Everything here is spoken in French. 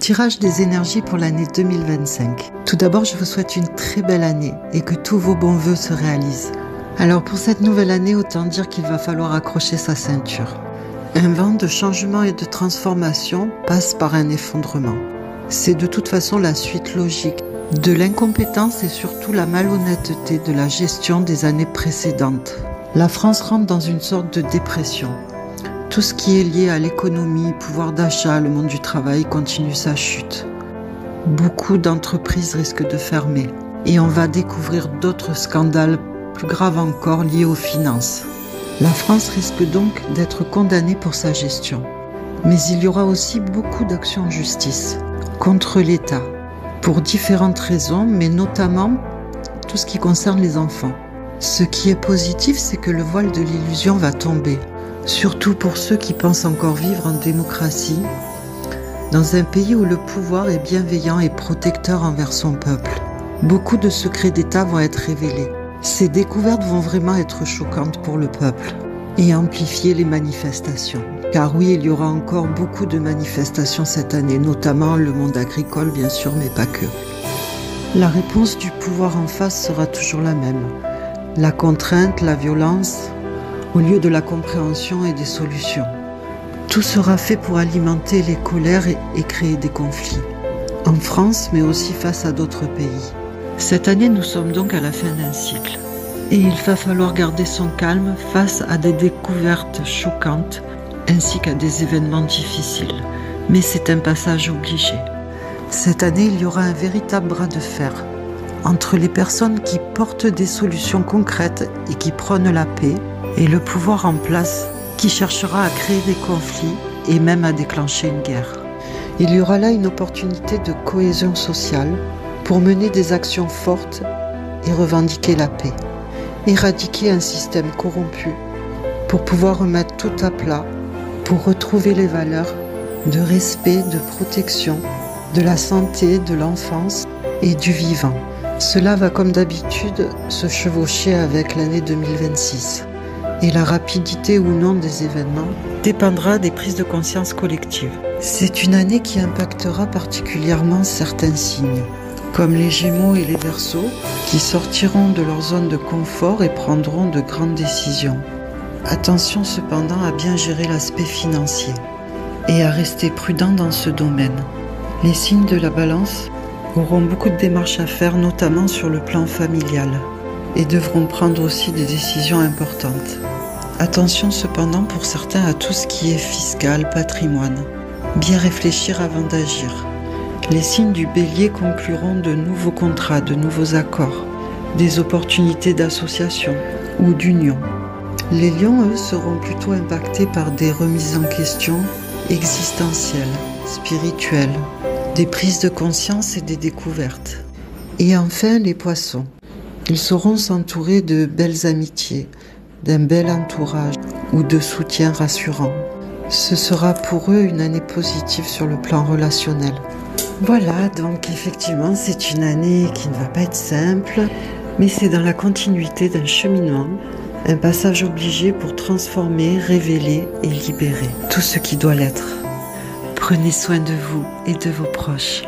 Tirage des énergies pour l'année 2025. Tout d'abord, je vous souhaite une très belle année et que tous vos bons vœux se réalisent. Alors pour cette nouvelle année, autant dire qu'il va falloir accrocher sa ceinture. Un vent de changement et de transformation passe par un effondrement. C'est de toute façon la suite logique de l'incompétence et surtout la malhonnêteté de la gestion des années précédentes. La France rentre dans une sorte de dépression. Tout ce qui est lié à l'économie, pouvoir d'achat, le monde du travail continue sa chute. Beaucoup d'entreprises risquent de fermer et on va découvrir d'autres scandales plus graves encore liés aux finances. La France risque donc d'être condamnée pour sa gestion. Mais il y aura aussi beaucoup d'actions en justice contre l'État pour différentes raisons, mais notamment tout ce qui concerne les enfants. Ce qui est positif, c'est que le voile de l'illusion va tomber. Surtout pour ceux qui pensent encore vivre en démocratie, dans un pays où le pouvoir est bienveillant et protecteur envers son peuple. Beaucoup de secrets d'État vont être révélés. Ces découvertes vont vraiment être choquantes pour le peuple et amplifier les manifestations. Car oui, il y aura encore beaucoup de manifestations cette année, notamment le monde agricole bien sûr, mais pas que. La réponse du pouvoir en face sera toujours la même. La contrainte, la violence, au lieu de la compréhension et des solutions. Tout sera fait pour alimenter les colères et créer des conflits. En France, mais aussi face à d'autres pays. Cette année, nous sommes donc à la fin d'un cycle. Et il va falloir garder son calme face à des découvertes choquantes, ainsi qu'à des événements difficiles. Mais c'est un passage obligé. Cette année, il y aura un véritable bras de fer entre les personnes qui portent des solutions concrètes et qui prônent la paix, et le pouvoir en place qui cherchera à créer des conflits et même à déclencher une guerre. Il y aura là une opportunité de cohésion sociale pour mener des actions fortes et revendiquer la paix, éradiquer un système corrompu pour pouvoir remettre tout à plat, pour retrouver les valeurs de respect, de protection, de la santé, de l'enfance et du vivant. Cela va comme d'habitude se chevaucher avec l'année 2026. Et la rapidité ou non des événements dépendra des prises de conscience collectives. C'est une année qui impactera particulièrement certains signes, comme les Gémeaux et les Verseaux, qui sortiront de leur zone de confort et prendront de grandes décisions. Attention cependant à bien gérer l'aspect financier et à rester prudent dans ce domaine. Les signes de la Balance auront beaucoup de démarches à faire, notamment sur le plan familial, et devront prendre aussi des décisions importantes. Attention cependant pour certains à tout ce qui est fiscal, patrimoine. Bien réfléchir avant d'agir. Les signes du Bélier concluront de nouveaux contrats, de nouveaux accords, des opportunités d'association ou d'union. Les Lions, eux, seront plutôt impactés par des remises en question existentielles, spirituelles, des prises de conscience et des découvertes. Et enfin, les Poissons. Ils sauront s'entourer de belles amitiés, d'un bel entourage ou de soutien rassurant. Ce sera pour eux une année positive sur le plan relationnel. Voilà, donc effectivement, c'est une année qui ne va pas être simple, mais c'est dans la continuité d'un cheminement, un passage obligé pour transformer, révéler et libérer tout ce qui doit l'être. Prenez soin de vous et de vos proches.